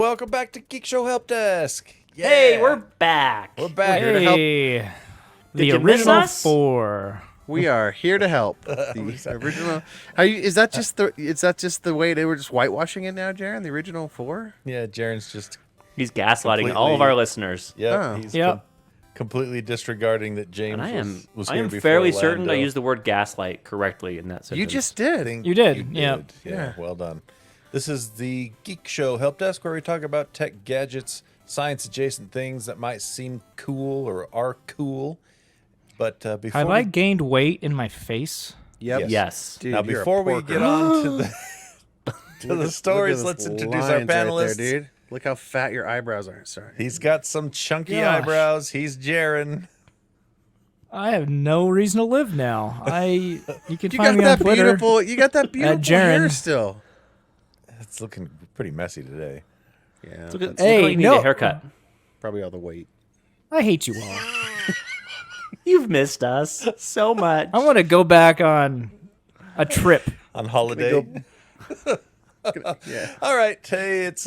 Welcome back to Geekshow Helpdesk. Yeah. Hey, we're back. We're back here to help. Hey, Did the you miss original us? 4. We are here to help. The original. Is that just the way they were just whitewashing it now, Jaron? The original 4? Yeah, Jaren's just. He's gaslighting all of Completely- our listeners. Yep. Oh. He's Yep. completely disregarding that James And was I here am before fairly certain Lando. I used the word gaslight correctly in that sentence. You just did. You did, yeah. Yeah, well done. This is the Geek Show Helpdesk, where we talk about tech gadgets, science-adjacent things that might seem cool or are cool. But before Have I gained weight in my face? Yep. Yes. Dude, now, you're a before we porker. get on to the Look at stories, those let's introduce our lines panelists. Right there, dude. Look how fat your eyebrows are. Sorry. He's got some chunky Gosh. eyebrows. He's Jaren. I have no reason to live now. You can You find got me on that Twitter. beautiful. You got that beautiful hair Jaren. still. It's looking pretty messy today. Yeah. Look at, that's Hey, look like you need no. a haircut. probably all the weight. I hate you all. You've missed us so much. I want to go back on a trip. On holiday. Yeah. All right, hey, it's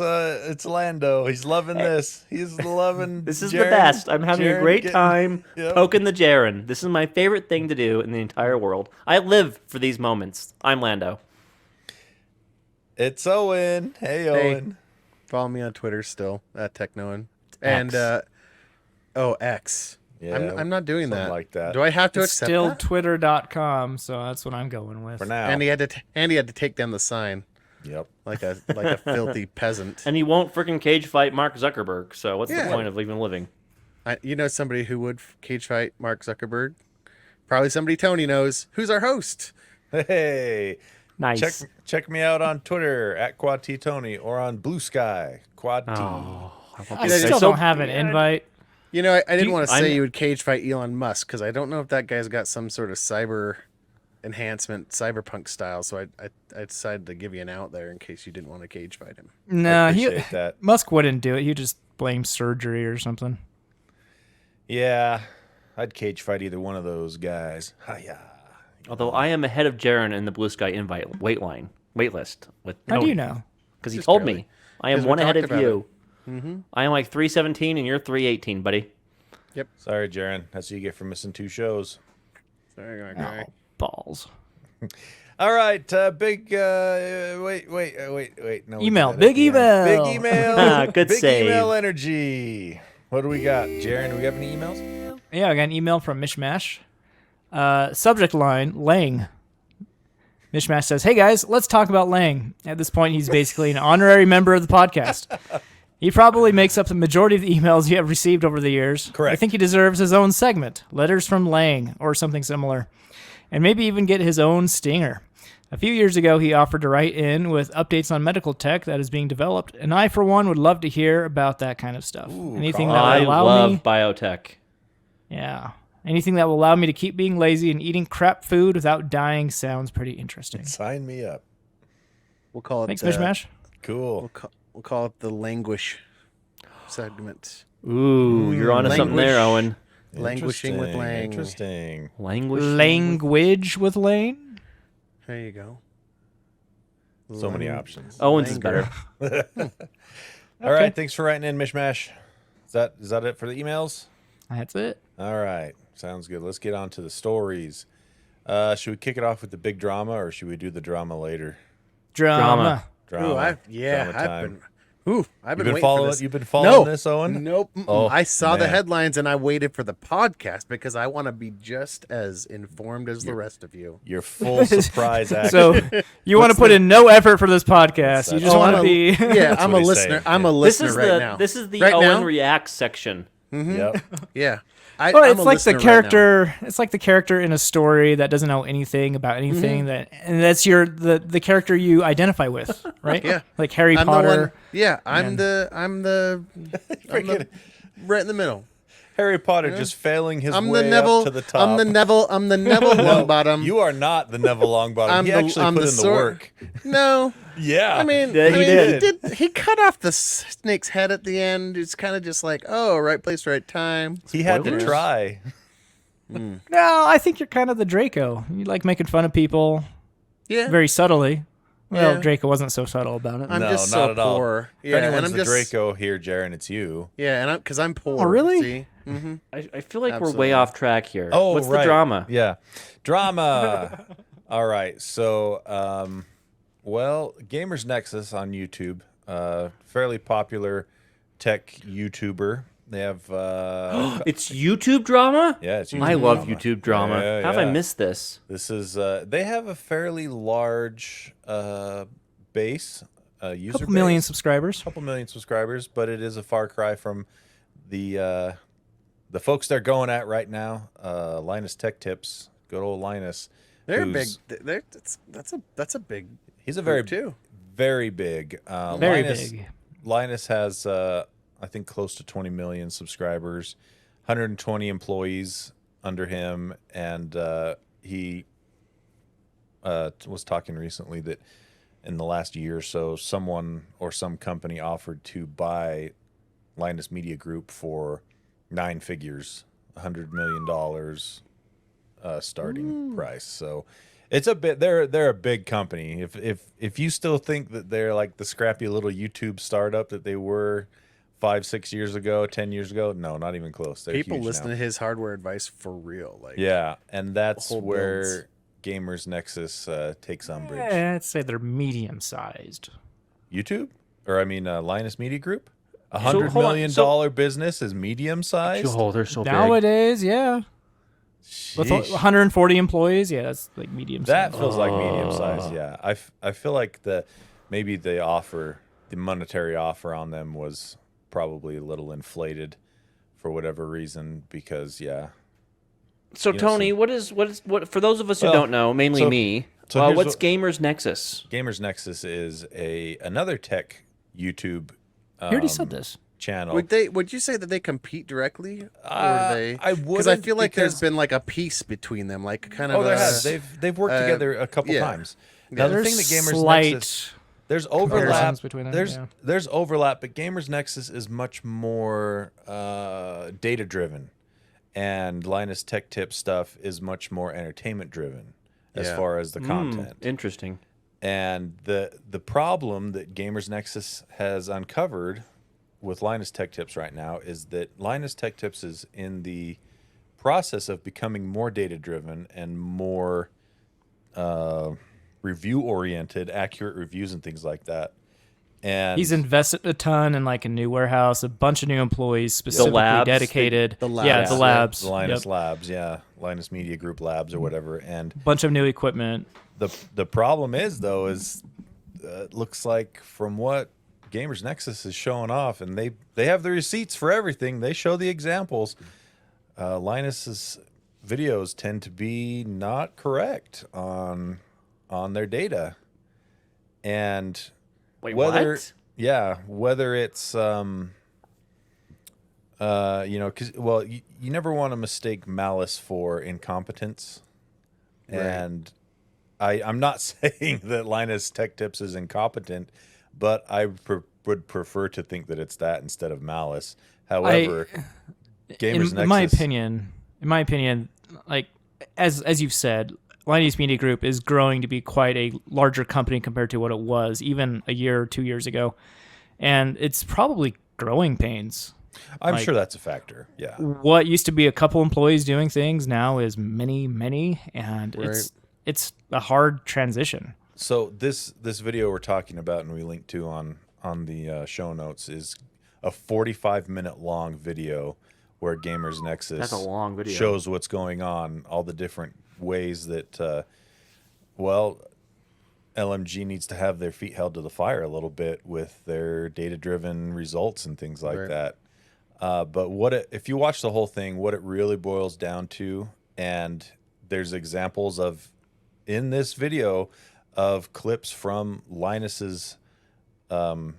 Lando. He's loving this. He's loving. This is Jaren. the best. I'm having Jaren a great getting- time Yep. poking the Jaren. This is my favorite thing to do in the entire world. I live for these moments. I'm Lando. It's Owen. Hey, Owen. Follow me on Twitter still at Technoan. And X. Yeah, I'm not doing something that. like that. Do I have to It's accept still that? twitter.com, so that's what I'm going with. For now. And he had to take down the sign Yep. like a filthy peasant. And he won't freaking cage fight Mark Zuckerberg, so what's Yeah. the point of even living? You know somebody who would cage fight Mark Zuckerberg? Probably somebody Tony knows. Who's our host? Hey. Nice. Check me out on Twitter at Quad T Tony or on Blue Sky Quad T. Oh, I still don't have an invite. You know, I didn't want to say I'm- you would cage fight Elon Musk because I don't know if that guy's got some sort of cyber enhancement, cyberpunk style. So I decided to give you an out there in case you didn't want to cage fight him. No, appreciate that. Musk wouldn't do it. He'd just blame surgery or something. Yeah. I'd cage fight either one of those guys. Hiya. Although I am ahead of Jaren in the Blue Sky invite wait list. How do you know? Because he Just told barely. me. I am 'Cause we one ahead talked of about you. I am like 317 and you're 318, buddy. Sorry, Jaren. That's what you get for missing 2 shows. Sorry, okay. Oh, balls. All right, big. Wait. No, we Email. did that at Big the end. email. Big email. Ah, good big save. email energy. What do we got, Jaren? Do we have any emails? Yeah, I got an email from Mishmash. Subject line, Lang. Mishmash says, "Hey guys, let's talk about Lang." At this point, he's basically an honorary member of the podcast. He probably makes up the majority of the emails you have received over the years. Correct. I think he deserves his own segment, Letters from Lang, or something similar, and maybe even get his own stinger. A few years ago, he offered to write in with updates on medical tech that is being developed, and I, for one, would love to hear about that kind of stuff. Anything that I will allow love me... biotech. Yeah. Anything that will allow me to keep being lazy and eating crap food without dying sounds pretty interesting. Sign me up. We'll call it. Thanks, Mishmash. Cool. We'll call it the languish segment. Ooh, you're onto something there, Languish. Owen. Languishing with Lang. Interesting. Language. Language with Lane? There you go. So many options. Owens is Langer. better. All right. Thanks for writing in, Mishmash. Is that it for the emails? That's it. All right. Sounds good. Let's get on to the stories. Should we kick it off with the big drama, or should we do the drama later? Drama. Drama. Ooh, Drama I've time. been. Ooh, I've You've been been waiting for following. this. You've been following No. this, Owen. Nope. Oh, I saw the man. headlines and I waited for the podcast because I want to be just as informed as the rest of you. Your full surprise action. So you want to put in no effort for this podcast. You just Oh, want to I'm be... Yeah, I'm a what he's listener. saying. I'm a This listener is right the now. this is the Right Owen now? Reacts section. Yep. Yeah. Well, I'm it's a like the listener right now. character. It's like the character in a story that doesn't know anything about anything. And that's the character you identify with, right? Yeah. Like Harry I'm Potter. the one. Yeah, I'm the right in the middle. Harry Potter just failing his I'm way the Neville. up to the top. I'm the Neville Longbottom. You are not the Neville Longbottom. I'm He actually put in the sword- work. No, Yeah. I mean, Yeah, he did. He cut off the snake's head at the end. It's kind of just like, oh, right place, right time. he had to Spoilers. try. No, I think you're kind of the Draco. You like making fun of people Yeah, very subtly. Well, Yeah. Draco wasn't so subtle about it. I'm No, just not so at all. poor. If Yeah, anyone's and I'm the just Draco here, Jaren, it's you. Yeah, and because I'm poor. really? See? Mm-hmm. I feel like we're Absolutely. way off track here. Oh, What's right. the drama? Yeah, drama. All right, so well, Gamers Nexus on YouTube, fairly popular tech YouTuber. They have It's YouTube drama? yeah, it's YouTube I love drama. YouTube drama. Yeah, How have I yeah. missed this? This is they have a fairly large base, user Couple million base. subscribers. Couple million subscribers, but it is a far cry from the folks they're going at right now. Linus Tech Tips, good old Linus. They're big. who's- That's a big. He's a very group, too. very big. Very Linus, big. Linus has I think close to 20 million subscribers, 120 employees under him, and he was talking recently that in the last year or so, someone or some company offered to buy Linus Media Group for 9 figures, $100 million starting price. So it's a bit. They're a big company. If you still think that they're like the scrappy little YouTube startup that they were 5-6 years ago, 10 years ago, no, not even close. They're People huge listen now. to his hardware advice for real. Like Yeah, and that's whole where Gamers Nexus takes umbrage. I'd say they're medium-sized. YouTube, or I mean, Linus Media Group, So, $100 hold on, million so- business is medium sized. Oh, they're so big. Nowadays, yeah. With 140 employees, yeah, that's like medium-sized. That feels like medium sized. Yeah, I feel like maybe the monetary offer on them was probably a little inflated for whatever reason, because So You know, Tony, what for those of us who Well, don't know, mainly so- me, so here's what's what- Gamers Nexus? Gamers Nexus is another tech YouTube You already said this. channel. Would you say that they compete directly, or they? I Because I wouldn't, feel like there's because- been like a peace between them, like kind of. Oh, there a- has. They've worked together a couple yeah. times. Now the There's thing that Gamers slight Nexus, there's overlap comparisons between them, There's yeah. there's overlap, but Gamers Nexus is much more data driven, and Linus Tech Tip stuff is much more entertainment driven as Yeah. far as the content. Interesting. And the problem that Gamers Nexus has uncovered with Linus Tech Tips right now is that Linus Tech Tips is in the process of becoming more data driven and more review oriented, accurate reviews and things like that. And He's invested a ton in like a new warehouse, a bunch of new employees specifically labs. dedicated. The Yeah, labs. the labs. the Linus Yep. Labs, Linus Media Group Labs or whatever. And Bunch of new equipment. the problem is though is it looks like from what Gamers Nexus is showing off, and they have the receipts for everything. They show the examples. Linus's videos tend to be not correct on their data, and Wait, whether what? whether it's because you never want to mistake malice for incompetence, and I'm not saying that Linus Tech Tips is incompetent, but I would prefer to think that it's that instead of malice. However, Gamers In my Nexus, opinion, like as you've said, Linus Media Group is growing to be quite a larger company compared to what it was even a year or 2 years ago, and it's probably growing pains. I'm like- sure that's a factor. Yeah, What used to be a couple employees doing things now is many, and it's a hard transition. So this video we're talking about and we linked to on the show notes is a 45-minute long video where Gamers Nexus That's a long video. shows what's going on, all the different ways that LMG needs to have their feet held to the fire a little bit with their data-driven results and things like Right. that. But if you watch the whole thing, what it really boils down to, and there's examples of in this video of clips from Linus's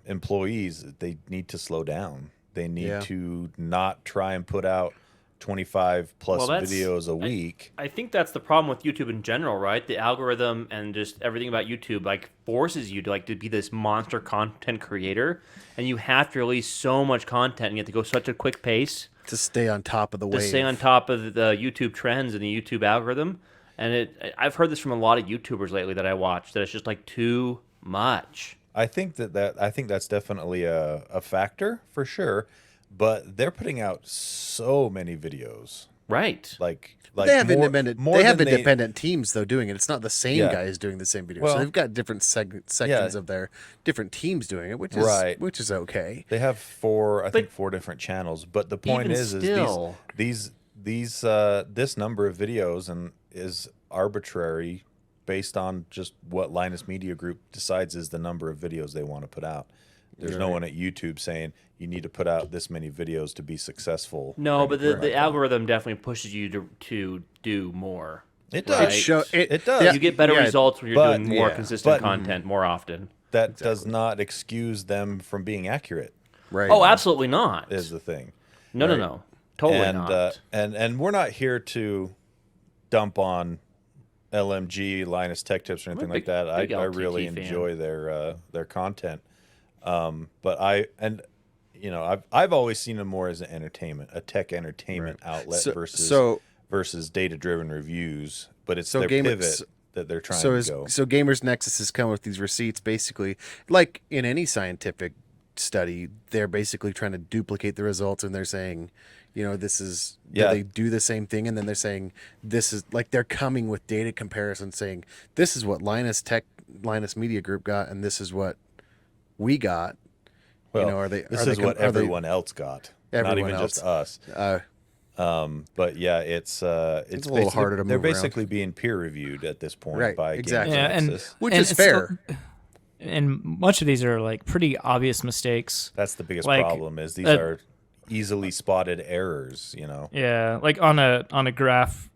employees, they need to slow down. They need Yeah. to not try and put out 25 plus Well, that's- videos a week. I think that's the problem with YouTube in general, right? The algorithm and just everything about YouTube like forces you to be this monster content creator, and you have to release so much content, and you have to go such a quick pace to stay on top of the to wave. stay on top of the YouTube trends and the YouTube algorithm. And I've heard this from a lot of YouTubers lately that I watch, that it's just like too much. I think that's definitely a factor for sure, but they're putting out so many videos. Right. Like They have more, independent. more They have than independent teams though doing it. It's not the same Yeah. guys doing the same video. Well, so they've got different sections of their different teams doing it, which is Right. which is okay. They have four different channels, but the point even is still- these this number of videos and is arbitrary based on just what Linus Media Group decides is the number of videos they want to put out. There's no one at YouTube saying you need to put out this many videos to be successful. No, but Right. the algorithm definitely pushes you to do more. It Right. does. It does. Yeah. You get better Yeah, results when you're but- doing more yeah, consistent but- content more often. That does not excuse them from being accurate. Right. Oh, absolutely not. Is the thing. No, right? no. Totally and not. and we're not here to dump on LMG, Linus Tech Tips, or anything big- like that. big I LTT really fan. enjoy their content. But I've always seen them more as an entertainment, a tech entertainment outlet versus data driven reviews. But it's their pivot that they're trying to go. So Gamers Nexus has come with these receipts, basically, like in any scientific study, they're basically trying to duplicate the results, and they're saying, this is they do the same thing, and then they're saying this is like they're coming with data comparison, saying this is what Linus Media Group got, and this is what we got. Well, this is what everyone else got, not even just us. But yeah, it's a little harder to They're move around. basically being peer reviewed at this point Right, by exactly. Gamers Yeah, and- Nexus. Which And is it's fair. And much of these are like pretty obvious mistakes. That's the biggest like, problem. Is these are easily spotted errors. Yeah, like on a graph,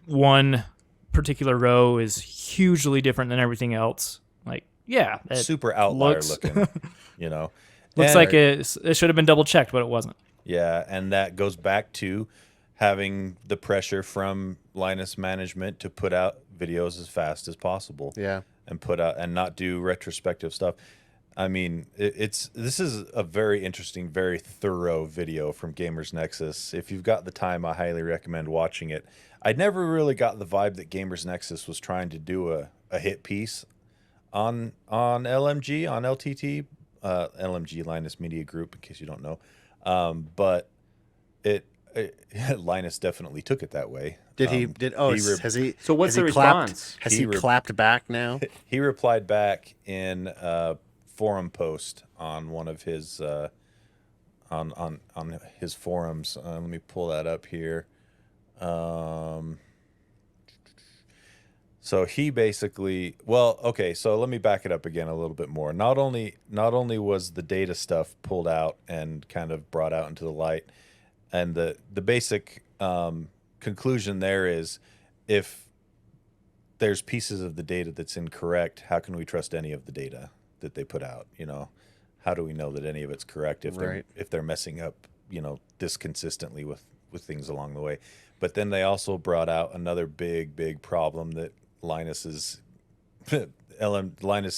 one particular row is hugely different than everything else. Like, yeah, it Super outlier looks- looking. looks And- like it should have been double checked, but it wasn't. Yeah, and that goes back to having the pressure from Linus management to put out videos as fast as possible. Yeah. And put out and not do retrospective stuff. I mean, this is a very interesting, very thorough video from Gamers Nexus. If you've got the time, I highly recommend watching it. I never really got the vibe that Gamers Nexus was trying to do a hit piece on LMG, on LTT, LMG Linus Media Group, in case you don't know. But Linus definitely took it that way. Did he? Has he? So what's has the he clapped- response? Has he clapped back now? He replied back in a forum post on one of his on his forums. Let me pull that up here. So he basically, okay, so let me back it up again a little bit more. Not only was the data stuff pulled out and kind of brought out into the light, and the basic conclusion there is, if there's pieces of the data that's incorrect, how can we trust any of the data that they put out? How do we know that any of it's correct if they're messing up, this consistently with things along the way? But then they also brought out another big problem that Linus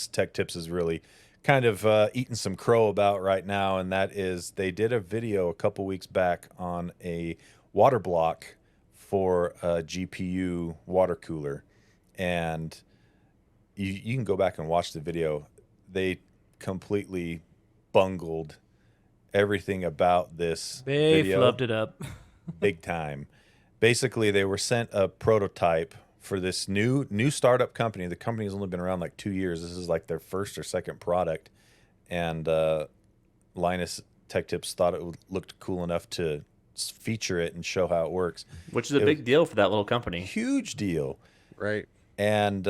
Tech Tips is really kind of eating some crow about right now, and that is they did a video a couple weeks back on a water block for a GPU water cooler, and you can go back and watch the video. They completely bungled everything about this They video. flubbed it up. Big time. Basically, they were sent a prototype for this new startup company. The company has only been around like 2 years. This is like their first or second product, and Linus Tech Tips thought it looked cool enough to feature it and show how it works. Which is a big deal for that little company. Huge deal. Right. And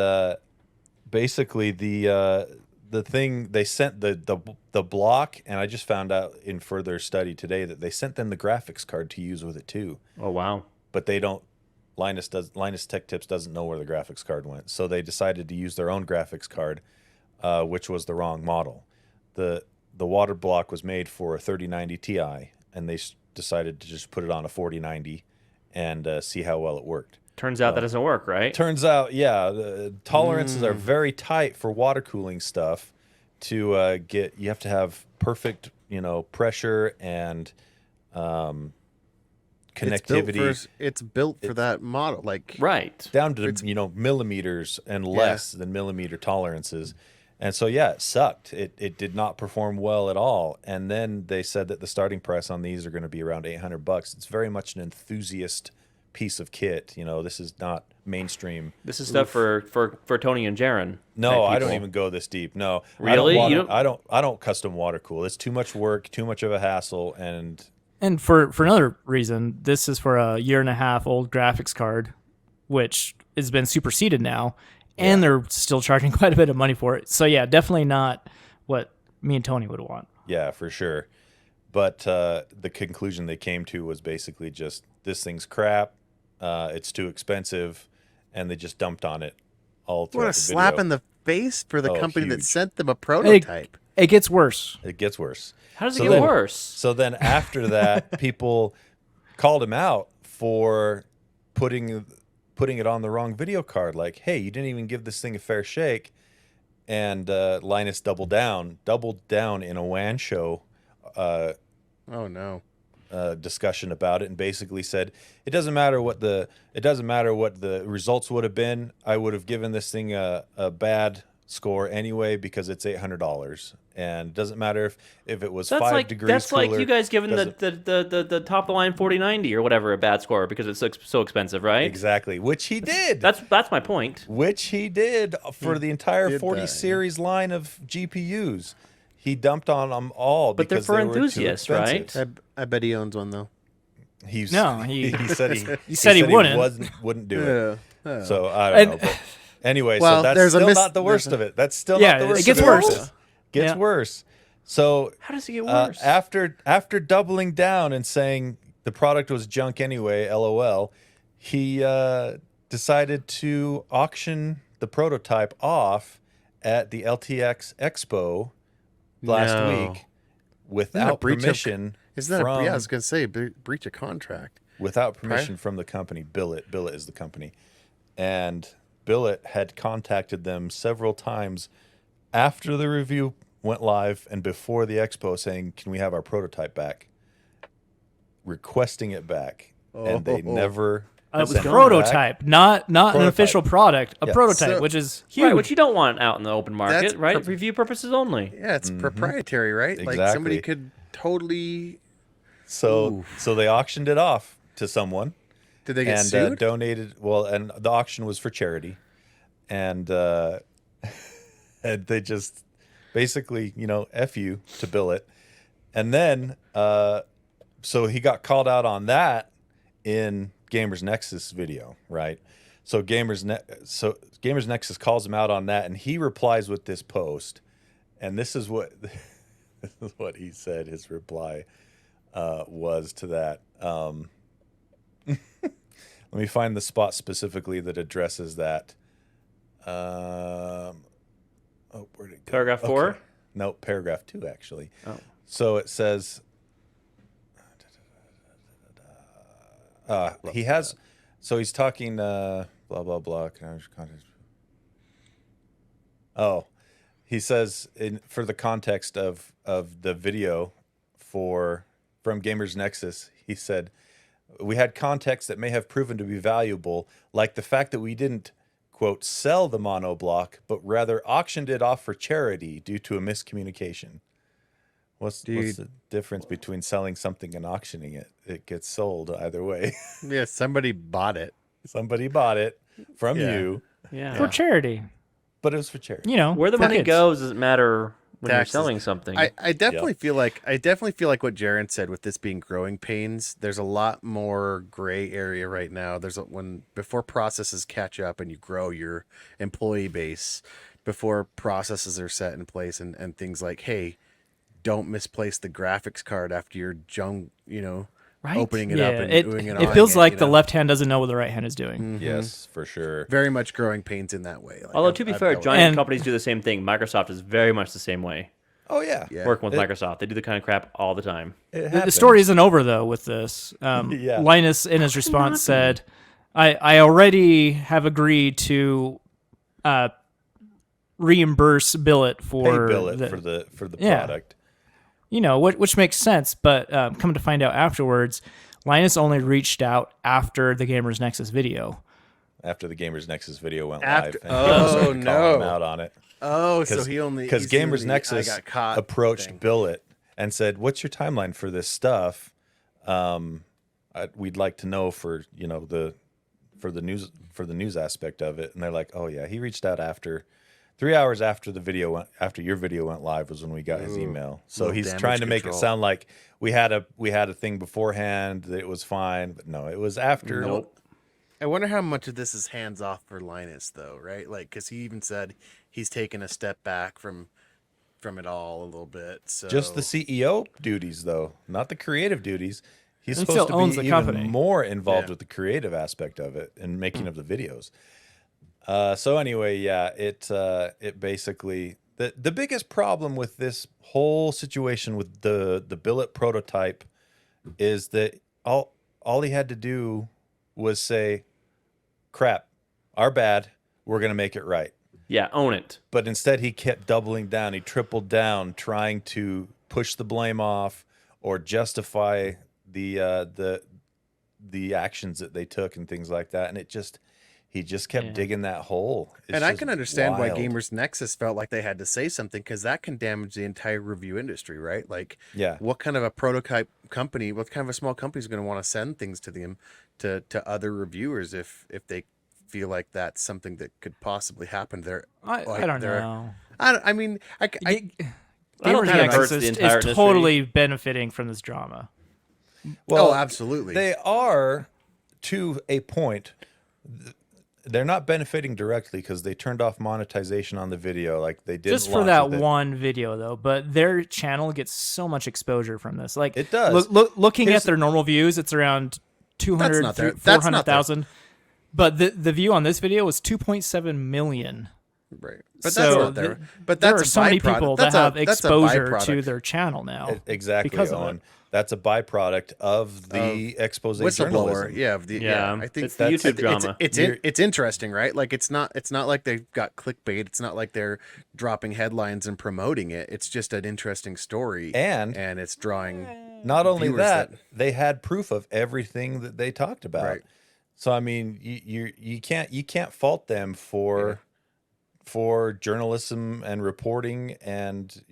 basically the thing they sent the block, and I just found out in further study today that they sent them the graphics card to use with it too. Oh wow! But they don't. Linus Tech Tips doesn't know where the graphics card went, so they decided to use their own graphics card, which was the wrong model. The water block was made for a 3090 Ti, and they decided to just put it on a 4090 and see how well it worked. Turns out that doesn't work, right? Turns out, yeah, the tolerances are very tight for water cooling stuff. You have to have perfect, pressure and connectivity. It's built for that model, like Right. Down to millimeters and less than millimeter tolerances, And so, yeah, it sucked. It did not perform well at all. And then they said that the starting price on these are going to be around $800. It's very much an enthusiast piece of kit. You know, this is not mainstream. This is stuff for Tony and Jaron. No, type I don't people. even go this deep. No, Really? I don't custom water cool. It's too much work, too much of a hassle, And for another reason, this is for a 1.5 year old graphics card, which has been superseded now, and they're still charging quite a bit of money for it. So yeah, definitely not what me and Tony would want. yeah, for sure. But the conclusion they came to was basically just this thing's crap. It's too expensive, and they just dumped on it all throughout What a the slap video. in the face for the Oh, company that huge. sent them a prototype. It gets worse. It gets worse. How does it So get then- worse? So then after that, people called him out for putting it on the wrong video card. Like, hey, you didn't even give this thing a fair shake. And Linus doubled down in a WAN show Oh no. discussion about it, and basically said it doesn't matter what the results would have been. I would have given this thing a bad score anyway because it's $800, and it doesn't matter if it was That's 5 like degrees that's cooler. like you guys giving Doesn't- the top of the line 4090 or whatever a bad score because it's so expensive, right? Exactly, which he did. That's my point. Which he did for the entire did 40 that, yeah. series line of GPUs. He dumped on them all But they're because for they were too enthusiasts, right? expensive. I bet he owns one though. He's, No, he he- said he said he wouldn't. wouldn't do it. So I don't And- know. But anyway, Well, so that's there's a still mis- not the worst there's a- of it. That's still Yeah, not the it worst. gets of worse. Gets Yeah. worse. So How does it get worse? after doubling down and saying the product was junk anyway, LOL, he decided to auction the prototype off at the LTX Expo last No. week without breach of- permission. Isn't that from, I was gonna say breach of contract. without permission from the company? Billet is the company, and Billet had contacted them several times after the review went live and before the expo, saying, "Can we have our prototype back?" Requesting it back, and they never. A sent it back. prototype, not an Prototype. official product. A Yeah. prototype, So- which is huge. Right, which you don't want out in the open market, That's right? per- Review purposes only. Yeah, it's proprietary, right? Like somebody Exactly. could totally. So they auctioned it off to someone. Did they get And sued? donated. Well, and the auction was for charity, and and they just basically, F you to Billet, and then so he got called out on that in Gamers Nexus video, right? So Gamers Nexus calls him out on that, and he replies with this post, and this is what this is what he said. His reply was to that. Let me find the spot specifically that addresses that. Oh, where'd it go? Paragraph 4? Okay. No, paragraph 2, actually. Oh. So it says, he has, so he's talking, blah, blah, blah. Oh, he says, for the context of the video from Gamers Nexus, he said, we had context that may have proven to be valuable, like the fact that we didn't, quote, sell the monoblock, but rather auctioned it off for charity due to a miscommunication. What's the difference between selling something and auctioning it? It gets sold either way. Yeah, somebody bought it. Somebody bought it from Yeah. you, Yeah. for charity. but it was for charity. Where the for money kids. goes doesn't matter when Taxes. you're selling something. I definitely feel like what Jaron said with this being growing pains. There's a lot more gray area right now. Before processes catch up and you grow your employee base, before processes are set in place and things like, hey, don't misplace the graphics card after you're Right? opening it up and doing it. It feels like the left hand doesn't know what the right hand is doing. Yes, for sure. very much growing pains in that way. Like, Although, to be fair, dealt with giant And- companies do the same thing. Microsoft is very much the same way. Oh, yeah. Yeah. Working with Microsoft. They do the kind of crap all the time. It The happens. story isn't over though with this. Yeah. Linus, in his response, said, "I already have agreed to reimburse Billet Pay for Billet the, for the Yeah. product. which makes sense. But come to find out afterwards, Linus only reached out after the Gamers Nexus video. after the Gamers Nexus video went After- live. And people oh, started calling him no. out on it. Oh, so he only because he's doing Gamers the Nexus I got caught approached thing. Billet and said, "What's your timeline for this stuff? We'd like to know for the news aspect of it." And they're like, "Oh yeah, he reached out after 3 hours after after your video went live was when we got his email." So little he's damage trying to make it control. sound like we had a thing beforehand that it was fine, but no, it was after. Nope. I wonder how much of this is hands off for Linus, though, right? Like, because he even said he's taken a step back from it all a little bit. So Just the CEO duties, though, not the creative duties. He's He supposed still to owns be the even company. more involved Yeah. with the creative aspect of it and making of the videos. So anyway, yeah, it basically the biggest problem with this whole situation with the billet prototype is that all he had to do was say, "Crap, our bad. We're gonna make it right." Yeah, own it. But instead, he kept doubling down. He tripled down, trying to push the blame off or justify the actions that they took and things like that. And he just kept digging that hole. It's and I just can understand wild. why Gamers Nexus felt like they had to say something, because that can damage the entire review industry, right? Like, Yeah. what kind of a prototype company, what kind of a small company is going to want to send things to them to other reviewers if they feel like that's something that could possibly happen there? I don't know. I mean, I Gamers think it Nexus hurts the is entire industry. totally benefiting from this drama. Well, oh, absolutely. They are to a point. They're not benefiting directly because they turned off monetization on the video. Like they didn't Just for launch that with it. one video, though. But their channel gets so much exposure from this. Like It does. Looking Here's- at their normal views, it's around 200, not their- 400,000. But the view on this video was 2.7 million. right, but So that's not there. But there that's are so many people that have exposure to their channel now. Exactly, because of Owen. it. That's a byproduct of the expose whistleblower. journalism. Yeah, I think it's the YouTube drama. It's interesting, right? Like it's not like they've got clickbait. It's not like they're dropping headlines and promoting it. It's just an interesting story, And it's drawing. not only viewers that, that- they had proof of everything that they talked about. Right. So I mean, you can't fault them for journalism and reporting and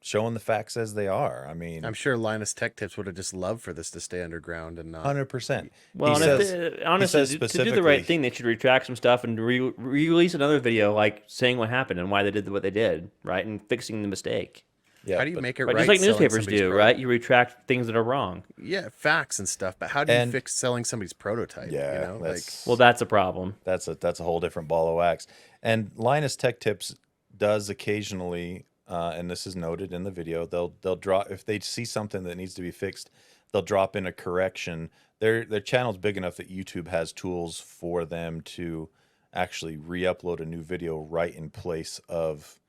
showing the facts as they are. I mean, I'm sure Linus Tech Tips would have just loved for this to stay underground and not. 100%. Well, He and says- honestly, he says to do the specifically- right thing, they should retract some stuff and release another video, like saying what happened and why they did what they did, right, and fixing the mistake. Yeah, How do you but- make it Right, right? just like selling newspapers somebody's do, right? You retract things that are wrong. Yeah, facts and stuff. But how do you And- fix selling somebody's prototype? Yeah, like that's, Well, that's a problem. that's a whole different ball of wax. And Linus Tech Tips does occasionally, and this is noted in the video, they'll drop if they see something that needs to be fixed, they'll drop in a correction. Their channel's big enough that YouTube has tools for them to actually re-upload a new video right in place of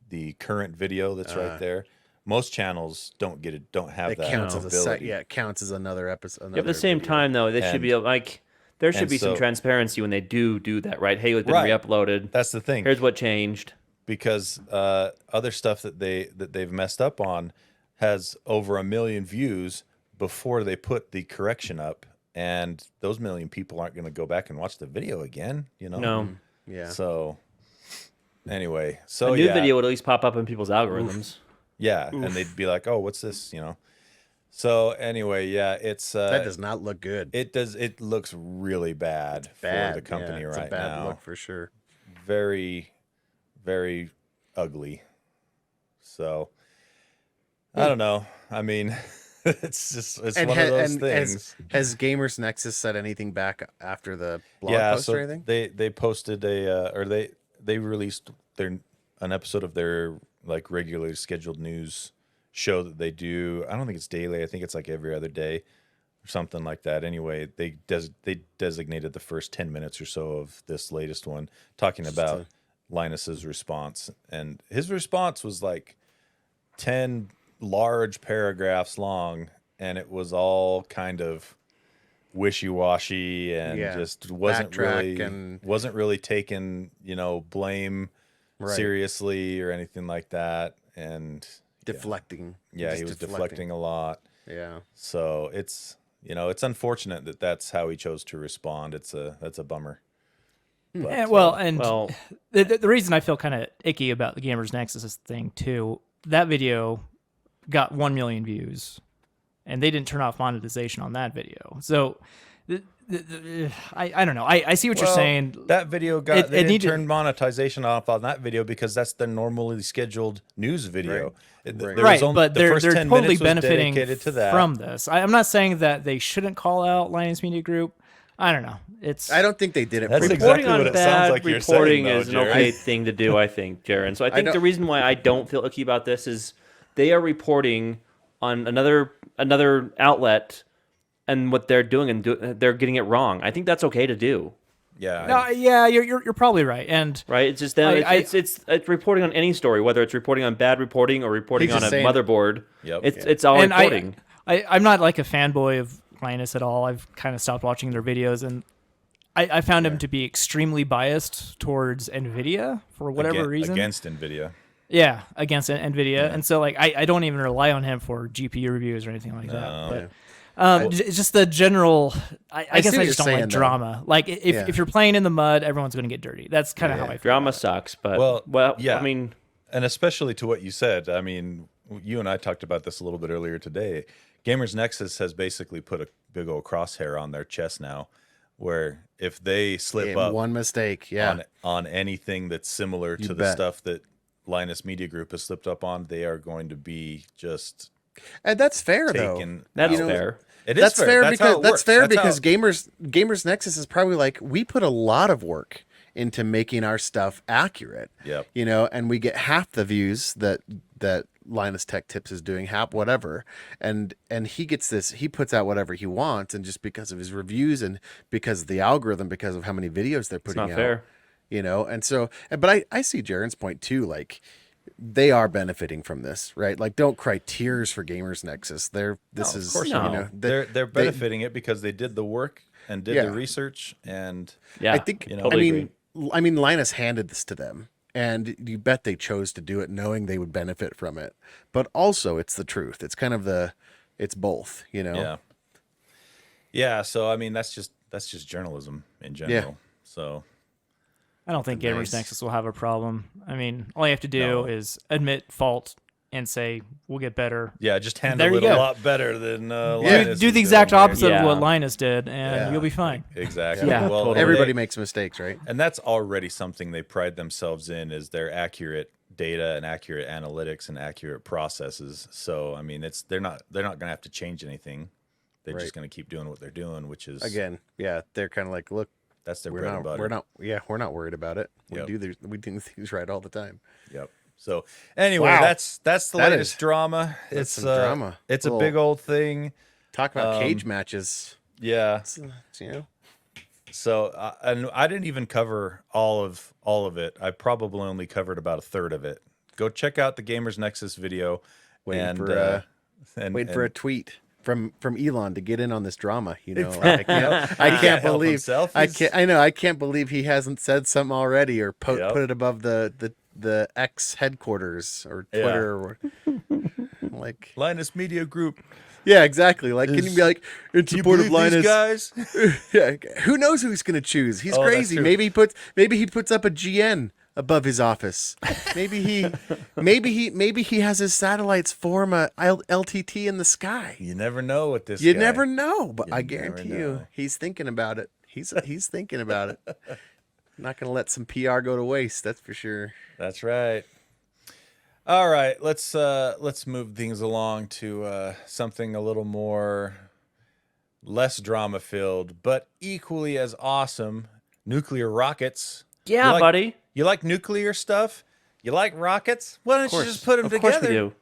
the current video that's right there. Most channels don't have it that counts as a site. ability. Yeah, it counts as another episode. Yeah, at the same time, though, they should be like there should and be some so- transparency when they do that, right? Hey, it's been Right. re-uploaded. That's the thing. Here's what changed. Because other stuff that they've messed up on has over 1 million views before they put the correction up, and those 1 million people aren't going to go back and watch the video again. No, Yeah. So anyway, so a new yeah, video would at least pop up in people's algorithms. yeah, and they'd be like, "Oh, what's this?" So anyway, yeah, it's that does not look good. it does. It looks really bad, Bad. for the company yeah, it's right a bad now. look for sure. Very, very ugly. So I don't know. I mean, it's one of those things. Has Gamers Nexus said anything back after the blog post or anything? they posted they released an episode of their like regularly scheduled news show that they do. I don't think it's daily. I think it's like every other day or something like that. Anyway, they designated the first 10 minutes or so of this latest one talking about Linus's response, and his response was like 10 large paragraphs long, and it was all kind of wishy-washy and Yeah. just wasn't Backtrack really taking blame Right. seriously or anything like that, and Deflecting. yeah, Just he was deflecting a lot. Yeah. So it's it's unfortunate that that's how he chose to respond. That's a bummer. But, Well, the reason I feel kind of icky about the Gamers Nexus thing too, that video got 1 million views, and they didn't turn off monetization on that video. So, I don't know. I see what you're saying. That video they didn't turn monetization off on that video because that's the normally scheduled news video. Right, but they're totally benefiting to that. from this. I'm not saying that they shouldn't call out Linus Media Group. I don't know. I don't think they did it. That's for exactly reporting on what it bad sounds like you're reporting saying, though, is an Jared. okay thing to do, I think, Jaron. So I think the reason why I don't feel icky about this is they are reporting on another outlet, and what they're doing, and they're getting it wrong. I think that's okay to do. Yeah. No, yeah, you're probably right. And right, it's just them. It's reporting on any story, whether it's reporting on bad reporting or reporting on a motherboard. Yep. It's all reporting. I'm not like a fanboy of Linus at all. I've kind of stopped watching their videos, and I found him to be extremely biased towards NVIDIA for whatever reason. Against NVIDIA. Yeah, against NVIDIA. And so, like, I don't even rely on him for GPU reviews or anything like that. But it's just the general, I guess I just don't like drama. Like, if you're playing in the mud, everyone's going to get dirty. That's kind of how I feel. Drama sucks, but, I mean... And especially to what you said, I mean, you and I talked about this a little bit earlier today. Gamers Nexus has basically put a big old crosshair on their chest now, where if they slip up one mistake, on anything that's similar to the stuff that Linus Media Group has slipped up on, they are going to be just... And that's fair, though. That's fair. It is fair. That's fair because Gamers Nexus is probably like, we put a lot of work into making our stuff accurate. Yep. And we get half the views that Linus Tech Tips is doing, whatever, and he gets this, he puts out whatever he wants, and just because of his reviews and because of the algorithm, because of how many videos they're putting out, fair. And so, but I see Jaron's point too, like, they are benefiting from this, right? Like, don't cry tears for Gamers Nexus. They're benefiting it because they did the work and did the research, and I think I mean Linus handed this to them, and you bet they chose to do it knowing they would benefit from it. But also, it's the truth. It's kind of it's both, Yeah. So I mean, that's just journalism in general. Yeah. So I don't think Gamers Nexus will have a problem. I mean, all you have to do is admit fault and say, we'll get better. Yeah, just handle it a lot better than Linus. Do the exact opposite of what Linus did, and you'll be fine. Exactly. Yeah, well, totally. Everybody makes mistakes, right? And that's already something they pride themselves in, is their accurate data and accurate analytics and accurate processes. So, I mean, they're not going to have to change anything. They're just going to keep doing what they're doing, which is... Again, they're kind of like, look, that's their bread and butter. We're not worried about it. We do things right all the time. Yep. So anyway, that's the latest drama. It's some drama. It's a big old thing. Talk about cage matches. Yeah. So and I didn't even cover all of it. I probably only covered about a third of it. Go check out the Gamers Nexus video. Waiting for a tweet from Elon to get in on this drama. I can't believe I can't believe he hasn't said something already or put it above the X headquarters or Twitter or like Linus Media Group. Yeah, exactly. Like, can you be like in support of Linus? Guys? Yeah, who knows who he's gonna choose? He's crazy. Maybe he puts up a GN above his office. Maybe he has his satellites form a LTT in the sky. You never know what this. You never know, but I guarantee you, he's thinking about it. He's thinking about it. Not gonna let some PR go to waste. That's for sure. That's right. All right, let's move things along to something a little more less drama filled, but equally as awesome. Nuclear rockets. Yeah, buddy. You like nuclear stuff? You like rockets? Why don't you just put them together? Of course we do.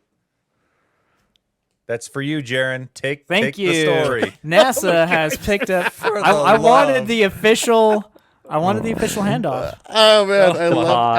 That's for you, Jaron. Take you. The story. NASA has picked up. I wanted the official. I wanted the official handoff. Oh man, I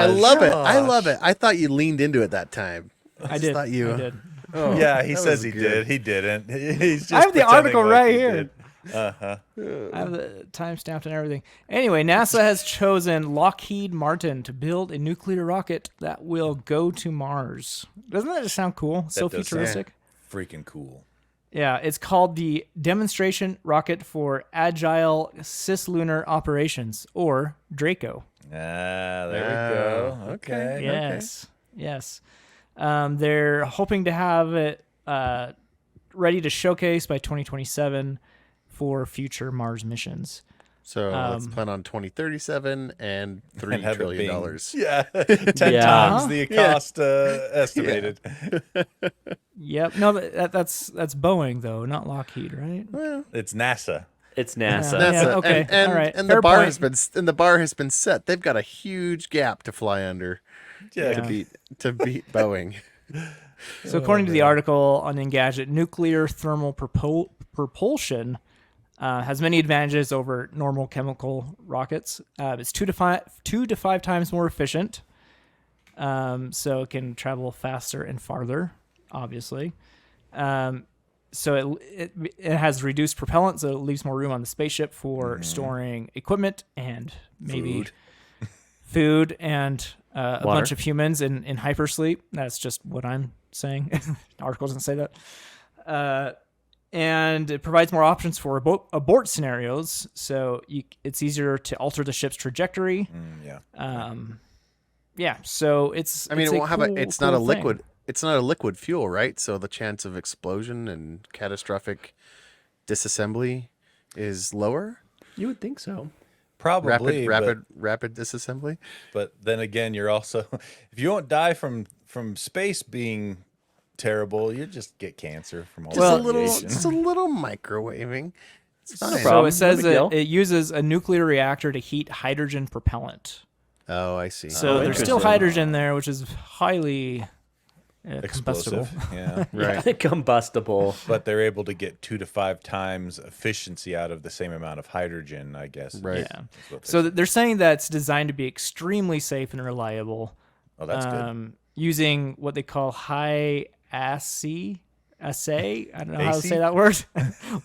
love it. I love it. I thought you leaned into it that time. I did. Thought you. I did. Oh, yeah, he says he did. He didn't. He's just I have the article like right he here. did. Uh-huh. I have the timestamped and everything. Anyway, NASA has chosen Lockheed Martin to build a nuclear rocket that will go to Mars. Doesn't that just sound cool? So does futuristic. Freaking cool. Yeah, it's called the Demonstration Rocket for Agile Cislunar Operations, or DRACO. There we go. Okay. Yes, yes. They're hoping to have it ready to showcase by 2027 for future Mars missions. So let's plan on 2037 and $3 And have it trillion being- dollars. Yeah, 10 Yeah. times the cost estimated. Yep. No, that's Boeing though, not Lockheed, right? It's NASA. It's NASA. Yeah. NASA. Okay. And, All right. and Fair the bar point. has been set. They've got a huge gap to fly under Yeah. to beat Boeing. So according to the article on Engadget, nuclear thermal propulsion has many advantages over normal chemical rockets. It's 2 to 5 times more efficient, so it can travel faster and farther, obviously. So it has reduced propellant, so it leaves more room on the spaceship for storing equipment and maybe food and a Water. bunch of humans in hypersleep. That's just what I'm saying. The article doesn't say that. And it provides more options for abort scenarios, so it's easier to alter the ship's trajectory. Yeah. So it's. I mean, it's a well, how about cool- it's not a cool liquid. thing. It's not a liquid fuel, right? So the chance of explosion and catastrophic disassembly is lower. You would think so. Probably. Rapid disassembly. But then again, you're also, if you won't die from space being terrible, you just get cancer from all Just the a little, radiation. just a little microwaving. It's fine. So problem. it says No big deal. it uses a nuclear reactor to heat hydrogen propellant. Oh, I see. So there's still interesting. hydrogen there, which is highly combustible. Explosive. Yeah. Right. Combustible. But they're able to get 2 to 5 times efficiency out of the same amount of hydrogen, I guess. Right. Yeah. That's what So they're saying that it's designed to be extremely safe and reliable, oh, that's good. using what they call high assay. I don't know how to AC? say that word.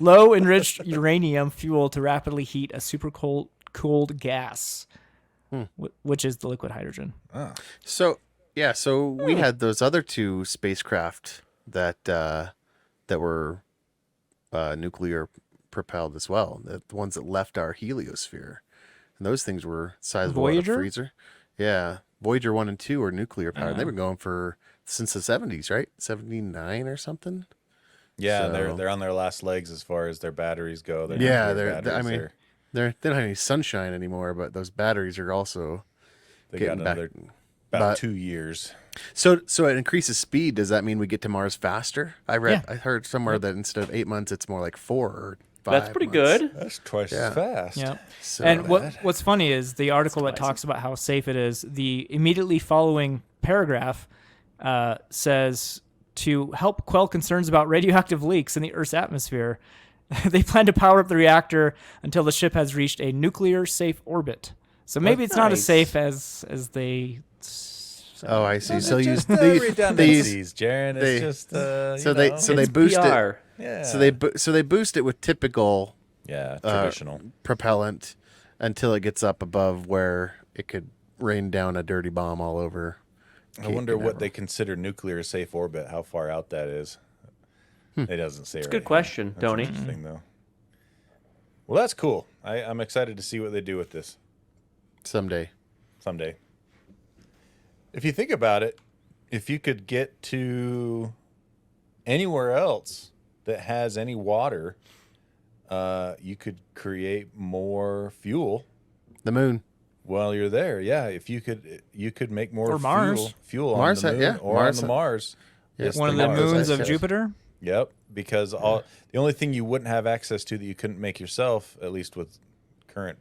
Low enriched uranium fuel to rapidly heat a super cooled gas, which is the liquid hydrogen. So yeah, so we had those other 2 spacecraft that were nuclear propelled as well. The ones that left our heliosphere, and those things were sizable on a Voyager? freezer. Yeah, Voyager 1 and 2 are nuclear powered. They've been going for since the 70s, right? 79 or something. Yeah, So- they're on their last legs as far as their batteries go. Their Yeah, nuclear they're. I batteries mean, are- they don't have any sunshine anymore, but those batteries are also they got getting back. another about but- 2 years. So it increases speed. Does that mean we get to Mars faster? I Yeah. heard somewhere that instead of 8 months, it's more like 4 or 5. That's pretty months. good. That's twice Yeah. as fast. Yeah. So And what's funny is the article that Spicy. talks about how safe it is. The immediately following paragraph says to help quell concerns about radioactive leaks in the Earth's atmosphere, they plan to power up the reactor until the ship has reached a nuclear safe orbit. So maybe it's not as Nice. safe as they. Oh, I see. So Just they use redundancies, Jaron. It's they- just so they It's boost it. PR. yeah. So they boost it with typical yeah, traditional. propellant until it gets up above where it could rain down a dirty bomb all over. I wonder what they consider nuclear safe orbit. How far out that is. It doesn't say. It's a good question, Tony. Interesting though. Well, that's cool. I'm excited to see what they do with this someday. someday. If you think about it, if you could get to anywhere else that has any water, you could create more fuel The moon. while you're there. Yeah, if you could make more Or Mars. fuel Mars on the had- moon yeah, or Mars on the had- Mars. Yes, One of the the Mars. moons of yes. Jupiter. Yep, because the only thing you wouldn't have access to that you couldn't make yourself, at least with current,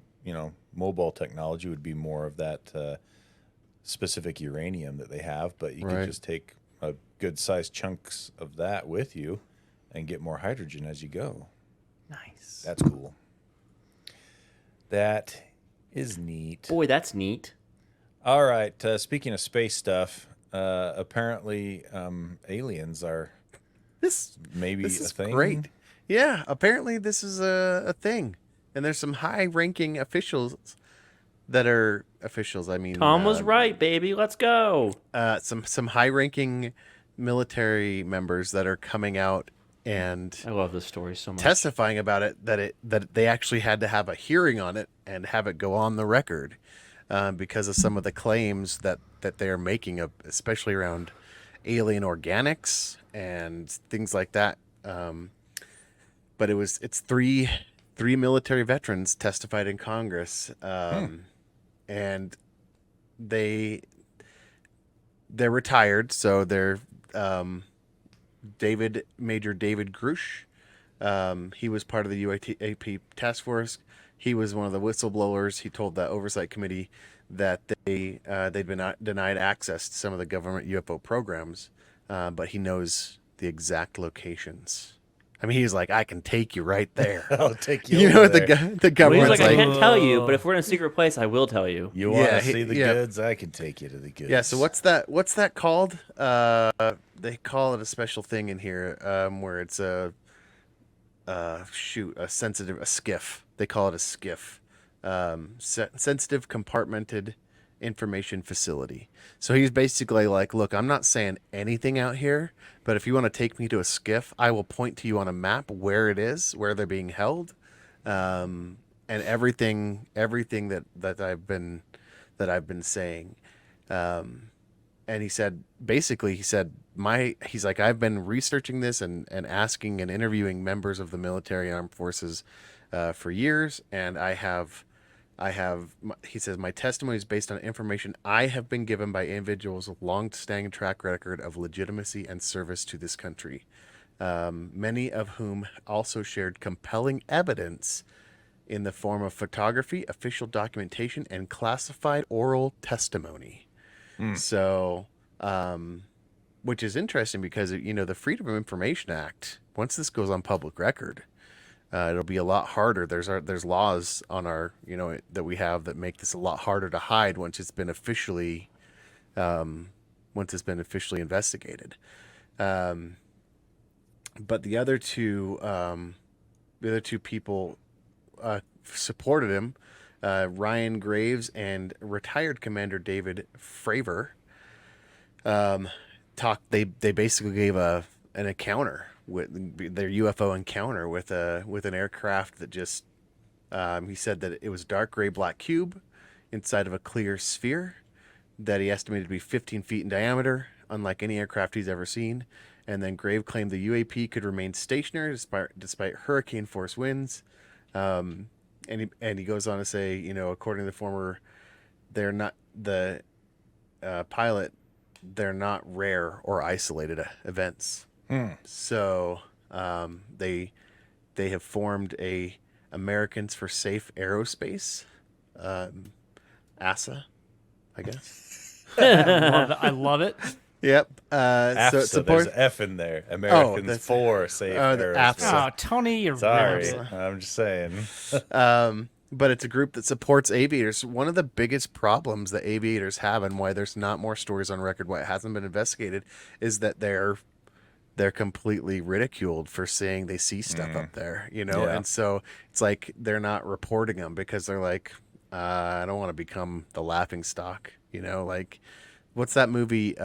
mobile technology, would be more of that specific uranium that they have. But you Right. could just take a good sized chunks of that with you and get more hydrogen as you go. Nice. That's cool. That is neat. Boy, that's neat. All right. Speaking of space stuff, apparently aliens are This maybe this a is thing. great. Yeah, apparently this is a thing, and there's some high-ranking officials that are officials. I mean, Tom was right, baby. Let's go. some high-ranking military members that are coming out and I love this story so much. testifying about it that they actually had to have a hearing on it and have it go on the record because of some of the claims that they are making, especially around alien organics and things like that. But it's three military veterans testified in Congress, and they're retired, so they're Major David Grush. He was part of the UAP task force. He was one of the whistleblowers. He told the oversight committee that they'd been denied access to some of the government UFO programs, but he knows the exact locations. I mean, he's like, I can take you right there. I'll take you. You know, over there. the Well, he's government's like, I like, can't tell you, but if we're in a secret place, I will tell you. You want to Yeah, see the yeah. goods? I can take you to the goods. yeah. So what's that called? They call it a special thing in here, where it's a skiff. They call it a skiff, sensitive compartmented information facility. So he's basically like, look, I'm not saying anything out here, but if you want to take me to a skiff, I will point to you on a map where it is, where they're being held, and everything that I've been saying. And he said, he's like, I've been researching this and asking and interviewing members of the military armed forces for years, and he says, my testimony is based on information I have been given by individuals with long-standing track record of legitimacy and service to this country, many of whom also shared compelling evidence in the form of photography, official documentation, and classified oral testimony. So, which is interesting because, you know, the Freedom of Information Act, once this goes on public record, it'll be a lot harder. There's laws on our, you know, that we have that make this a lot harder to hide once it's been officially investigated. But the other two people supported him, Ryan Graves and retired Commander David Fravor. They basically gave an encounter with their UFO encounter with an aircraft that just he said that it was a dark gray black cube inside of a clear sphere that he estimated to be 15 feet in diameter, unlike any aircraft he's ever seen. And then Grave claimed the UAP could remain stationary despite hurricane force winds. And he goes on to say, you know, according to the former, they're not the pilot. They're not rare or isolated events. So they have formed a Americans for Safe Aerospace, ASA, I guess. I love it. Yep. AFSA, So it supports. there's an F in there. Americans for Safe the Aerospace. AFSA. Oh, Tony, you're Sorry, right. I'm just saying. But it's a group that supports aviators. One of the biggest problems that aviators have, and why there's not more stories on record, why it hasn't been investigated, is that they're completely ridiculed for saying they see stuff up there, you know? Yeah. And so it's like they're not reporting them because they're like, I don't want to become the laughing stock, you know? Like, what's that movie,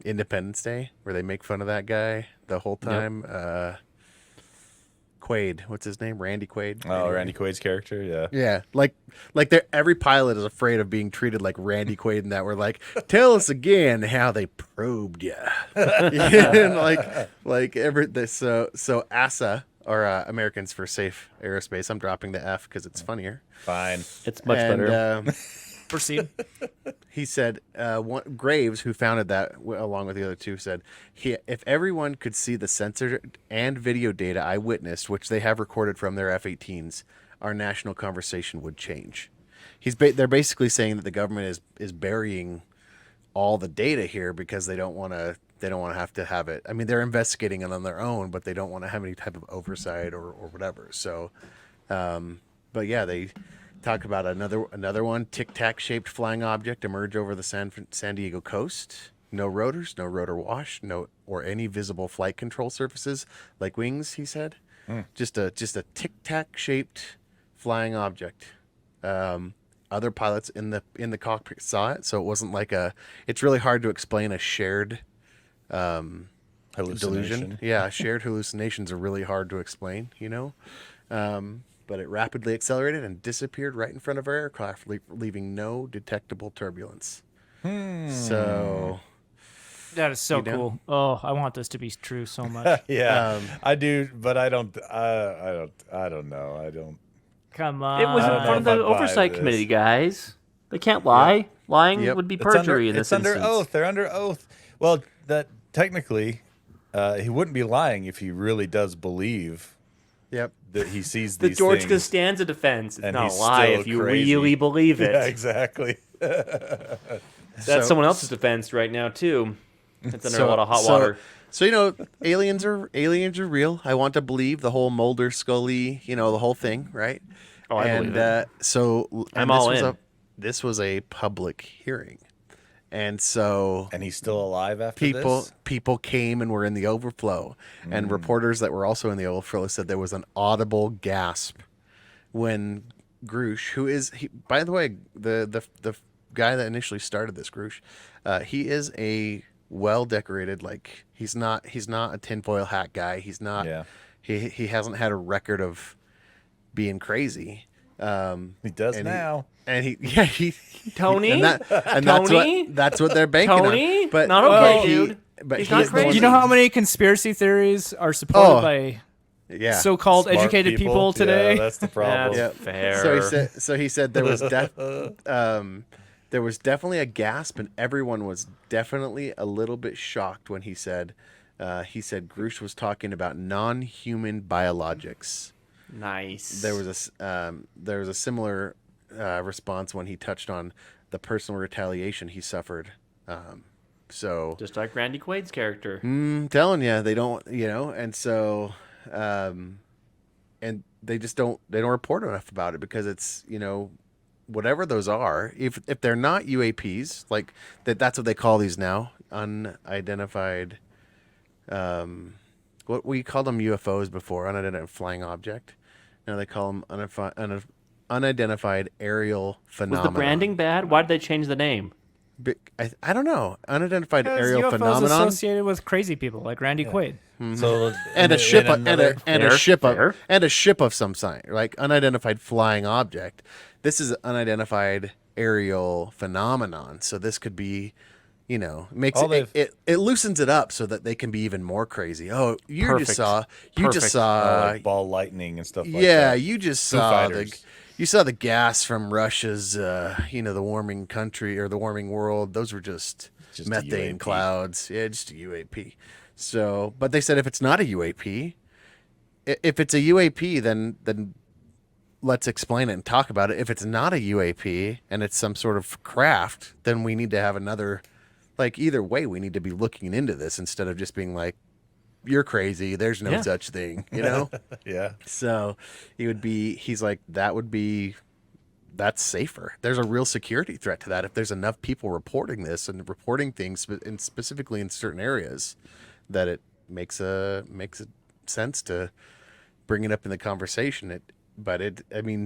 Independence Day, where they make fun of that guy the whole time? Quaid, what's his name? Randy Quaid. Oh, Randy Quaid's character, yeah. Yeah, like every pilot is afraid of being treated like Randy Quaid, and that we're like, tell us again how they probed you. And so ASA, or Americans for Safe Aerospace. I'm dropping the F because it's funnier. Fine. It's much better. Proceed. He said, Graves, who founded that along with the other two, said, if everyone could see the sensor and video data I witnessed, which they have recorded from their F-18s, our national conversation would change. They're basically saying that the government is burying all the data here because they don't want to have to have it. I mean, they're investigating it on their own, but they don't want to have any type of oversight or whatever. So, but yeah, they talk about another one, tic-tac shaped flying object emerge over the San Diego coast. No rotors, no rotor wash, or any visible flight control surfaces like wings, he said. Just a tic-tac shaped flying object. Other pilots in the cockpit saw it, so it wasn't like it's really hard to explain a shared hallucination. Yeah, shared hallucinations are really hard to explain, but it rapidly accelerated and disappeared right in front of our aircraft, leaving no detectable turbulence. So That is so cool. Oh, I want this to be true so much. Yeah, I do, but I don't. I don't know. I don't. Come on. It was I in don't front of know the if I buy oversight this. committee, guys. They can't lie. Lying Yep. would be perjury in this It's under instance. oath. They're under oath. Well, that technically, he wouldn't be lying if he really does believe Yep. that he sees The these George things. Costanza defense. It's and not he's a lie still if you crazy. really believe it. Yeah, exactly. That's someone else's defense right now too. It's under a lot of hot so- water. So aliens are real. I want to believe the whole Mulder, Scully, the whole thing, right? Oh, I believe it. And all this was in. this was a public hearing, and so And he's still alive after this? people came and were in the overflow, and reporters that were also in the overflow said there was an audible gasp when Grush, who is by the way the guy that initially started this, Grush, he is a well decorated, like he's not a tinfoil hat guy. He's not. Yeah. He hasn't had a record of being crazy. He does now. He Tony? and Tony? that's what they're banking Tony? on. But Not okay, he- dude. But He's he not is the one crazy. Do you know how many conspiracy theories are supported Oh, by Yeah. so-called Smart educated people today? Yeah, that's the problem. That's Yeah. fair. So he said there was there was definitely a gasp, and everyone was definitely a little bit shocked when he said Grush was talking about non-human biologics. Nice. There was a similar response when he touched on the personal retaliation he suffered. So just like Randy Quaid's character. I'm telling you, they don't, and so, and they just don't report enough about it because it's, whatever those are, if they're not UAPs, like that's what they call these now, unidentified, what we called them UFOs before, unidentified flying object. Now they call them unidentified aerial Was phenomenon. the branding bad? Why did they change the name? I don't know. Unidentified Because aerial UFOs phenomenon. associated with crazy people like Randy Quaid. So And a ship, Fair. and a ship of some kind, like unidentified flying object. This is an unidentified aerial phenomenon. So this could be, makes All it loosens it up so that they can be even more crazy. Oh, you Perfect. just saw, like ball lightning and stuff like yeah, that. you just Foo saw Fighters. you saw the gas from Russia's, the warming country or the warming world. Those were just Just a methane UAP. clouds. Yeah, just a UAP. So, but they said if it's not a UAP, if it's a UAP, then let's explain it and talk about it. If it's not a UAP and it's some sort of craft, then we need to have another. Like either way, we need to be looking into this instead of just being like, "You're crazy. There's no Yeah. such thing," Yeah. So he's like, that's safer. There's a real security threat to that. If there's enough people reporting this and reporting things, and specifically in certain areas, that it makes a sense to bring it up in the conversation.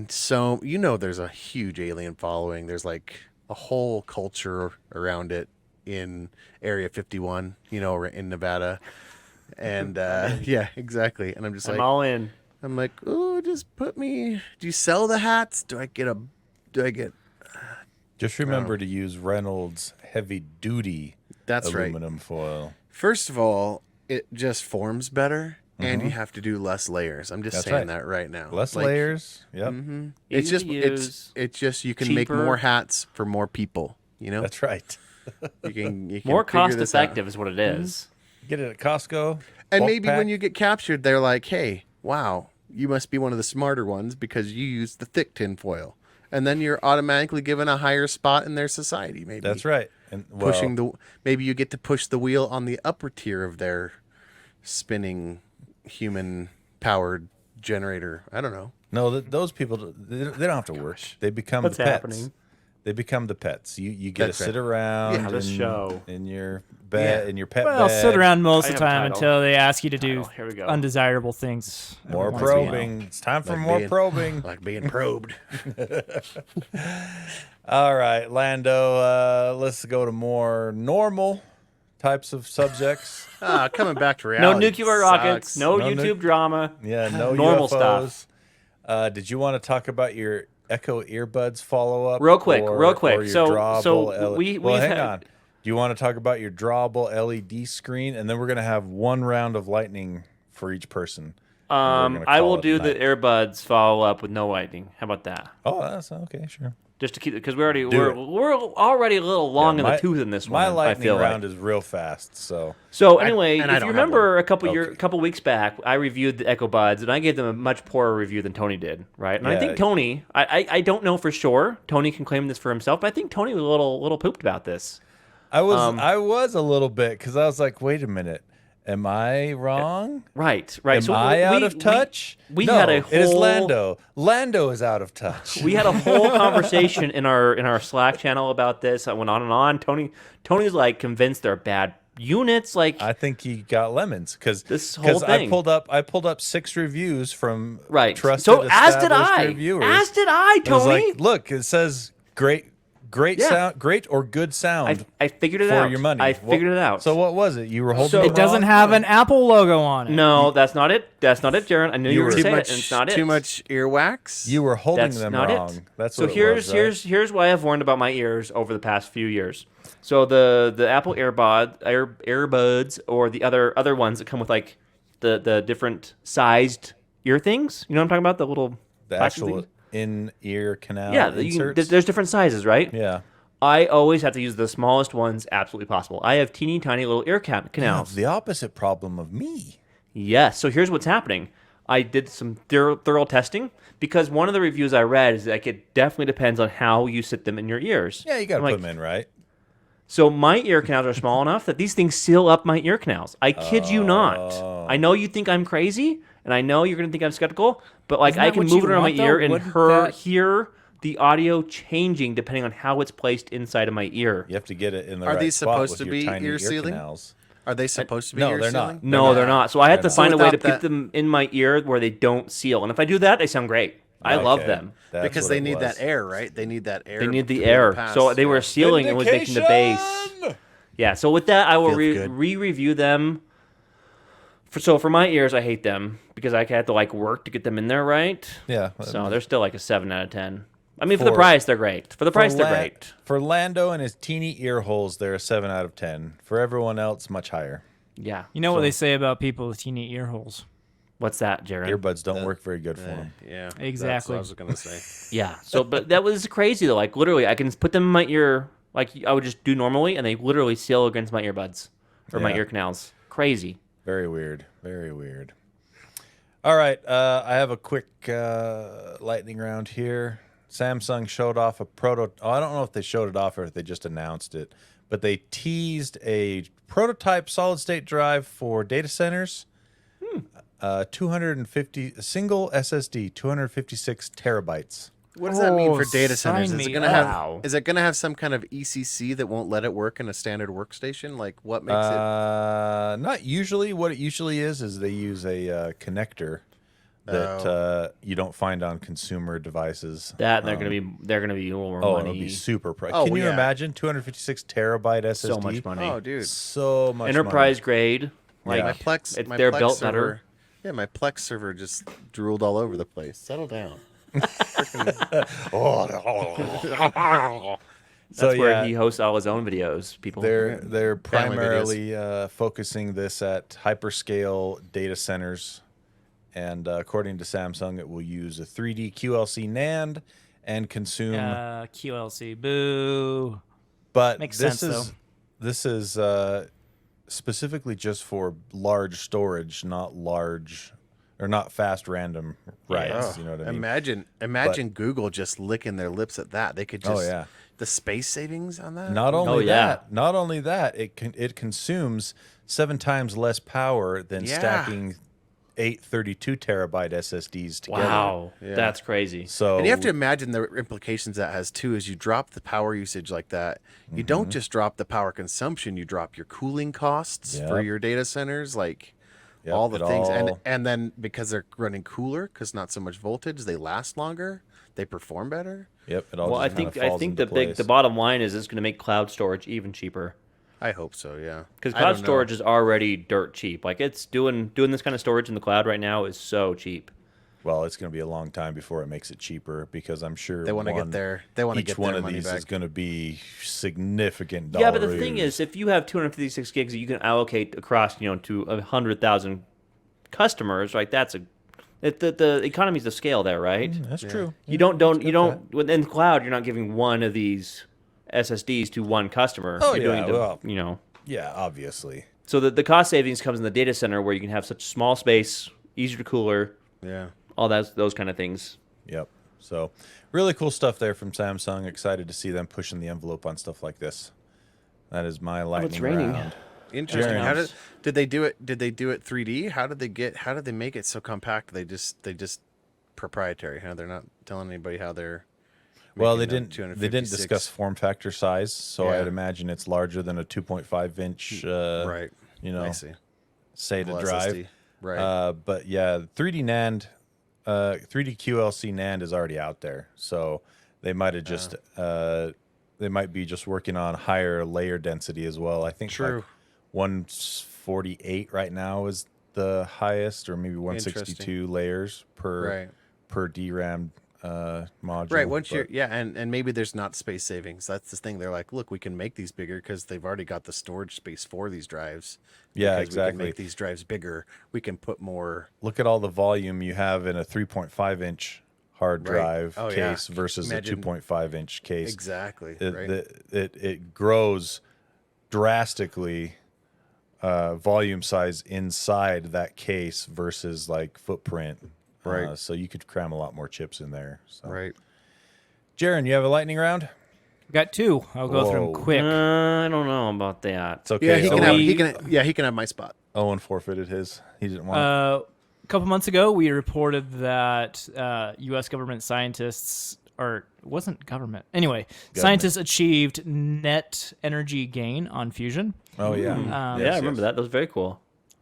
So there's a huge alien following. There's like a whole culture around it in Area 51, in Nevada. And yeah, exactly. And I'm just I'm like, all in. I'm like, oh, just put me. Do you sell the hats? Do I get? Just remember to use Reynolds heavy duty That's right. aluminum foil. First of all, it just forms better, and you have to do less layers. I'm just That's saying right. that right now. Less Like, layers. Yep. It's Easy just to use, it's just you can make cheaper. more hats for more people. That's right. You can More figure cost this out. effective is what it is. Get it at Costco. And bulk maybe pack. when you get captured, they're like, "Hey, wow, you must be one of the smarter ones because you use the thick tin foil." And then you're automatically given a higher spot in their society. Maybe That's right. And well, maybe you get to push the wheel on the upper tier of their spinning human powered generator. I don't know. no, those people they don't have to work. They become What's the pets. happening? They become the pets. You get That's to right. sit around How does show? in your bed Yeah. in your pet Well, bed. sit around most I of the have time title. until they ask you to do Title. Here we go. undesirable things. every More once in a while. probing. It's time for Like more being- probing. Like being probed. All right, Lando. Let's go to more normal types of subjects. Coming back to No reality. nuclear rockets. sucks. No No YouTube drama. Yeah, no Normal UFOs. stuff. Did you want to talk about your Echo earbuds follow up? Real quick. Or your So drawable we've hang had- on. Do you want to talk about your drawable LED screen, and then we're gonna have one round of lightning for each person. And we're gonna I call will it do a the night. earbuds follow up with no lightning. How about that? Oh, that's okay. Sure. Just to keep it, because we're it. already a little long in my- the tooth in this one. My I lightning feel round like. is real fast, so So anyway, and I if don't you have remember one. a couple weeks back, I reviewed the Echo Buds, and I gave them a much poorer review than Tony did, right? And I Yeah. think Tony, I don't know for sure. Tony can claim this for himself, but I think Tony was a little pooped about this. I was a little bit because I was like, wait a minute, am I wrong? Right. Am So I out of touch? We no, had a it is whole- Lando. Lando is out of touch. We had a whole conversation in our Slack channel about this. I went on and on. Tony's like convinced they're bad units. Like I think he got lemons because This whole thing. I pulled up 6 reviews from right. trusted So as did established I. reviewers. As did I, It was Tony. like, look, it says great Yeah. sound, great or good sound I figured it for out. your money. I figured it out. So what was it? You were holding So- it It doesn't wrong? have an Apple logo on it. No, that's not it. That's not it, Jaron. I knew you were were- going to Too say much, it, and it's not it. too much earwax. You were holding That's them not wrong. it. That's So what it here's was, right? here's why I've warned about my ears over the past few years. So the Apple earbuds or the other ones that come with like the different sized ear things. You know what I'm talking about? The little the plastic actual things? in-ear canal Yeah, inserts. there's different sizes, right? Yeah. I always have to use the smallest ones absolutely possible. I have teeny tiny little ear You canals. have the opposite problem of me. Yes. So here's what's happening. I did some thorough testing because one of the reviews I read is like it definitely depends on how you sit them in your ears. Yeah, you got to I'm put like, them in, right? So my ear canals are small enough that these things seal up my ear canals. I kid you not. I know you think I'm crazy, and I know you're gonna think I'm skeptical, but like Isn't I that can what move you it around my want, ear though? and Wouldn't that- hear the audio changing depending on how it's placed inside of my ear. You have to get it in the Are right these spot supposed with to your be tiny ear sealing? canals. Are they supposed to be no, ear they're not. sealing? No, they're not. So I have to not. find a way to Without keep that- them in my ear where they don't seal. And if I do that, they sound great. I love Okay, them. that's Because what they it need was. that air, right? They need that air. They need to the be able air. to pass. So they were Yeah. sealing and was making the bass. Vindication! Yeah, so with that, I will Feels good. re-review them. So for my ears, I hate them because I had to like work to get them in there right. Yeah. So they're still like a 7 out of 10. I mean, for the For- price, they're great. For the price, they're great. For Lando and his teeny ear holes, they're a 7 out of 10. For everyone else, much higher. Yeah. You know what So- they say about people with teeny ear holes? What's that, Jared? Earbuds don't work very good for them. Yeah, Exactly. That's what I was gonna say. Yeah. So, but that was crazy though. Like literally, I can put them in my ear like I would just do normally, and they literally seal against my earbuds or my Yeah. ear canals. Crazy. Very weird. Very weird. All right. I have a quick lightning round here. Samsung showed off a I don't know if they showed it off or if they just announced it, but they teased a prototype solid state drive for data centers. 250 single SSD, 256 terabytes. What does that mean Oh, for data centers? sign Is it me gonna up. is it gonna have some kind of ECC that won't let it work in a standard workstation? Like what makes it? Not usually. What it usually is they use a connector that you don't find on consumer devices. That and they're gonna be more Oh, money. it'll be super pricey. Oh, Can you yeah. imagine 256 terabyte SSD? So much money. Oh, dude. So much Enterprise grade. Like Yeah. My Plex, if my they're Plex built server, better. Yeah, my Plex server just drooled all over the place. Settle down. money. That's where he hosts all his own videos. People. They're Family primarily focusing this at hyperscale data centers, and according to Samsung, it will use a 3D QLC NAND and consume. QLC. Boo. But Makes this sense, is though. this is specifically just for large storage, not large or not fast random writes. Oh, You know what I mean? Imagine Google just licking their lips at that. They could just. Oh, yeah. The space savings on that. Not only yeah. that, not only that, it consumes 7 times less power than Yeah. stacking 8 32 terabyte SSDs together. Wow, Yeah. that's crazy. So And you have to imagine the implications that has too. Is you drop the power usage like that, you Mm-hmm. don't just drop the power consumption. You drop your cooling costs for Yep. your data centers, like Yep, all the it things. all- And then because they're running cooler, because not so much voltage, they last longer. They perform better. Yep, it all Well, I just kinda think falls the into place. bottom line is it's going to make cloud storage even cheaper. I hope so. Yeah. Because I cloud don't know. storage is already dirt cheap. Like it's doing this kind of storage in the cloud right now is so cheap. Well, it's going to be a long time before it makes it cheaper because I'm sure They want to get their. They want to each get one their of money these back. is going to be significant. Yeah, but the thing is, if you have 256 gigs that you can allocate across, to 100,000 customers, right? The economies of scale there, right? that's true. You don't in the cloud. You're not giving one of these SSDs to one customer. Oh, you're yeah, doing it to, well- Yeah, obviously. So the cost savings comes in the data center where you can have such small space, easier to cooler, Yeah. all those kind of things. Yep. So, really cool stuff there from Samsung. Excited to see them pushing the envelope on stuff like this. That is my lightning raining. round. Interesting. Jaron. How did they do it? Did they do it 3D? How did they make it so compact? They just proprietary. Huh? They're not telling anybody how they're. Well, they making didn't. a They didn't 256. discuss form factor size, so Yeah. I'd imagine it's larger than a 2.5 inch. Right. I see. say to Little drive. SSD. Right. But yeah, 3D NAND, 3D QLC NAND is already out there, so they might have just. They might be just working on higher layer density as well. I think True. like 148 right now is the highest, or maybe 162 layers per DRAM module. Right. Once but- you're and maybe there's not space savings. That's the thing. They're like, look, we can make these bigger because they've already got the storage space for these drives. Yeah, Because We can exactly. make these drives bigger. We can put more. Look at all the volume you have in a 3.5 inch hard Right. drive Oh, yeah. case versus Imagine- a 2.5 inch case. Exactly. It, right. it grows drastically volume size inside that case versus like footprint. Right. So you could cram a lot more chips in there. So. Right. Jaron, you have a lightning round? Got two. I'll go through them Whoa. quick. I don't know about that. It's okay. Yeah, he can Owen, have. He can have my spot. Owen forfeited his. He didn't want it. A couple months ago, we reported that U.S. government scientists, or it wasn't government. Anyway, scientists achieved net energy gain on fusion. Oh, yeah. Yeah, I remember that. That was very cool.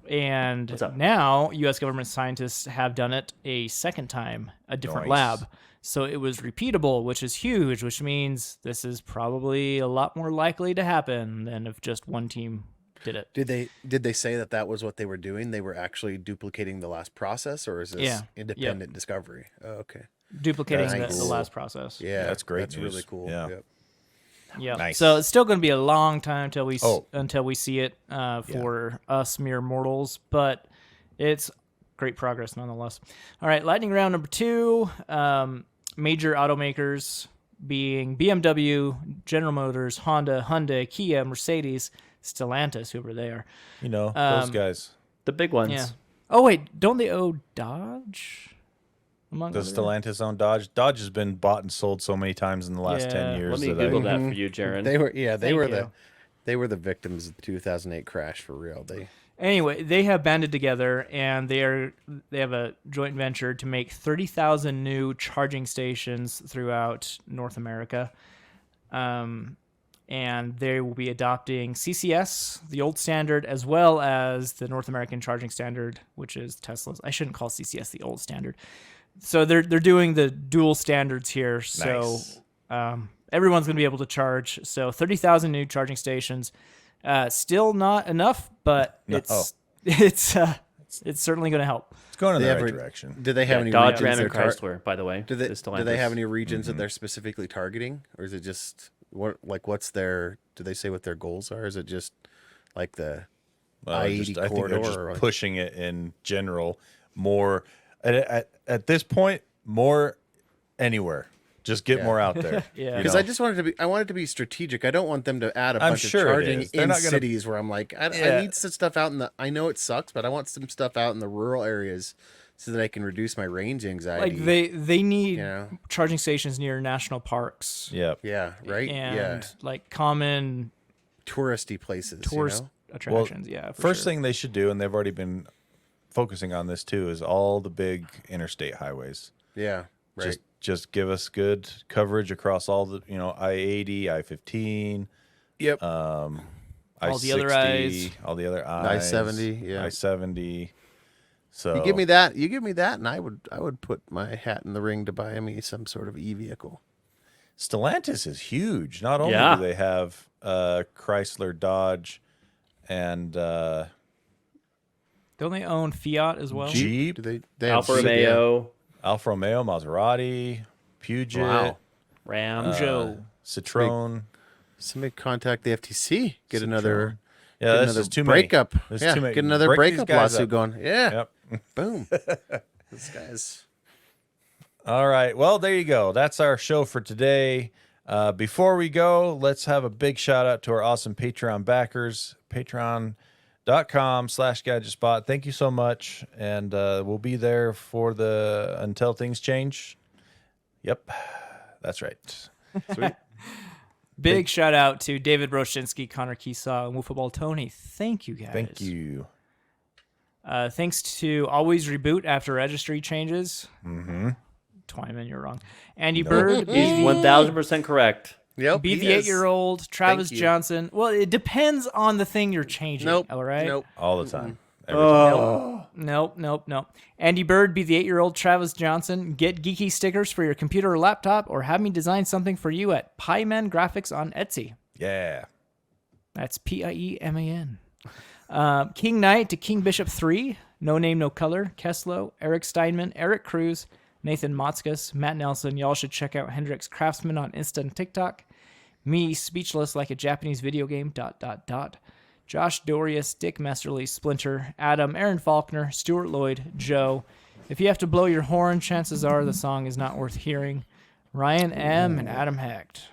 And What's up? now U.S. government scientists have done it a second time, a different Nice. lab. So it was repeatable, which is huge, which means this is probably a lot more likely to happen than if just one team did it. Did they say that was what they were doing? They were actually duplicating the last process, or is this Yeah. independent discovery? Oh, okay. Duplicating That's the cool. last process. Yeah, That's great That's news. really cool. Yeah. Yep. Yeah. Nice. So it's still going to be a long time until we Oh. see it for us mere mortals, but it's great progress nonetheless. All right, lightning round number 2. Major automakers being BMW, General Motors, Honda, Hyundai, Kia, Mercedes, Stellantis, whoever they are. Those guys. The big ones. Yeah. Oh wait, don't they owe Dodge? Among Does other- Stellantis own Dodge? Dodge has been bought and sold so many times in the last Yeah. 10 years. Let me that Google I, that for you, Jaron. They were Thank were you. they were the victims of the 2008 crash for real. Anyway, they have banded together and they have a joint venture to make 30,000 new charging stations throughout North America. And they will be adopting CCS, the old standard, as well as the North American charging standard, which is Tesla's. I shouldn't call CCS the old standard. So they're doing the dual standards here. So everyone's going to be able to charge. So 30,000 new charging stations. Still not enough, but it's certainly going to help. it's going in They the have right a- direction. Do they have any Dodge, regions Ram, they're and tar- Chrysler, by the way. Do they the do Stellantis. they have any regions that they're specifically targeting, or is it just what's their? Do they say what their goals are? Is it just like the I I-80 think they're corridor just or like- pushing it in general more. At this point, more anywhere. Just get more out there. Yeah. you Because know? I want it to be strategic. I don't want them to add a I'm bunch sure of it charging is. They're in not gonna- cities where I'm like, I Yeah. need some stuff out in the. I know it sucks, but I want some stuff out in the rural areas so that I can reduce my range anxiety. Like they need you know? charging stations near national parks yeah. Yeah, right. and like common Touristy places. tourist attractions. For First sure. thing they should do, and they've already been focusing on this too, is all the big interstate highways. Yeah, right. Just give us good coverage across all the, I-80, I-15, Yep. All the I-60, other I's. all the other I's, I-70, yeah. I-70. So You give me that, and I would put my hat in the ring to buy me some sort of e-vehicle. Stellantis is huge. Not only Yeah. do they have Chrysler, Dodge, and Don't they own Fiat as well? Jeep, Do they have Alfa Jeep? Romeo, Alfa Romeo, Maserati, Puget, wow, Ram. Citroen. Somebody contact the FTC. Get another. Yeah, Get this another is too many. breakup. There's Yeah, too many. get another Break these breakup guys lawsuit up. going. Yeah. Yep. Boom. This guy's. All right. Well, there you go. That's our show for today. Before we go, let's have a big shout out to our awesome Patreon backers. Patreon.com/GadgetSpot. Thank you so much. And we'll be there for until things change. Yep. That's right. Sweet. Big shout out to David Roshinsky, Connor Keesaw, and Woofable Tony. Thank you guys. Thank you. Thanks to Always Reboot after registry changes. Mm-hmm. Twyman, you're wrong. Andy Bird. He's 1000% correct. Yep. Be he the is. 8-year-old Travis you. Johnson. Well, it depends on the thing you're changing. Nope. All right. Nope. All the time. Every time. Nope. Andy Bird, be the 8-year-old Travis Johnson. Get geeky stickers for your computer or laptop, or have me design something for you at Pieman Graphics on Etsy. Yeah. That's Pieman. King Knight to King Bishop 3. No Name, No Color. Keslow, Eric Steinman, Eric Cruz, Nathan Motzkus, Matt Nelson. Y'all should check out Hendrix Craftsman on Insta and TikTok. Me, speechless like a Japanese video game. ... Josh Dorius, Dick Mesterly, Splinter, Adam, Aaron Faulkner, Stuart Lloyd, Joe. If you have to blow your horn, chances are the song is not worth hearing. Ryan M. and Adam Hecht.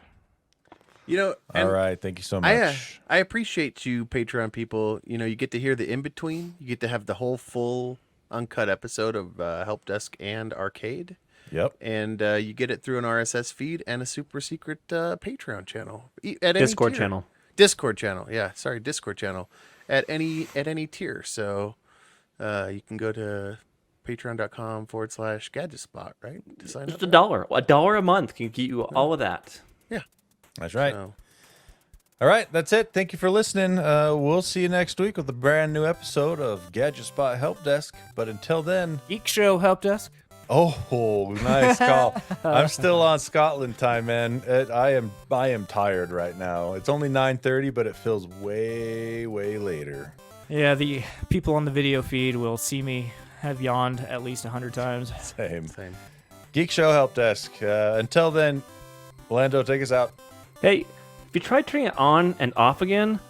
You know. All and right. Thank you so much. I appreciate you, Patreon people. You know, you get to hear the in between. You get to have the whole full uncut episode of Helpdesk and Arcade. Yep. And you get it through an RSS feed and a super secret Patreon channel. At any Discord tier. channel. Discord channel. Yeah, sorry, Discord channel. At any tier. So you can go to patreon.com/GadgetSpot, right? To sign Just up. $1 a month can get you all of that. Yeah. That's right. So, All right. That's it. Thank you for listening. We'll see you next week with a brand new episode of Gadget Spot Help Desk. But until then, Geekshow Helpdesk. oh, nice call. I'm still on Scotland time, man. I am tired right now. It's only 9:30, but it feels way later. Yeah, the people on the video feed will see me have yawned at least 100 times. Same. same. Geek Show Help Desk. Until then, Lando, take us out. Hey, if you try turning it on and off again,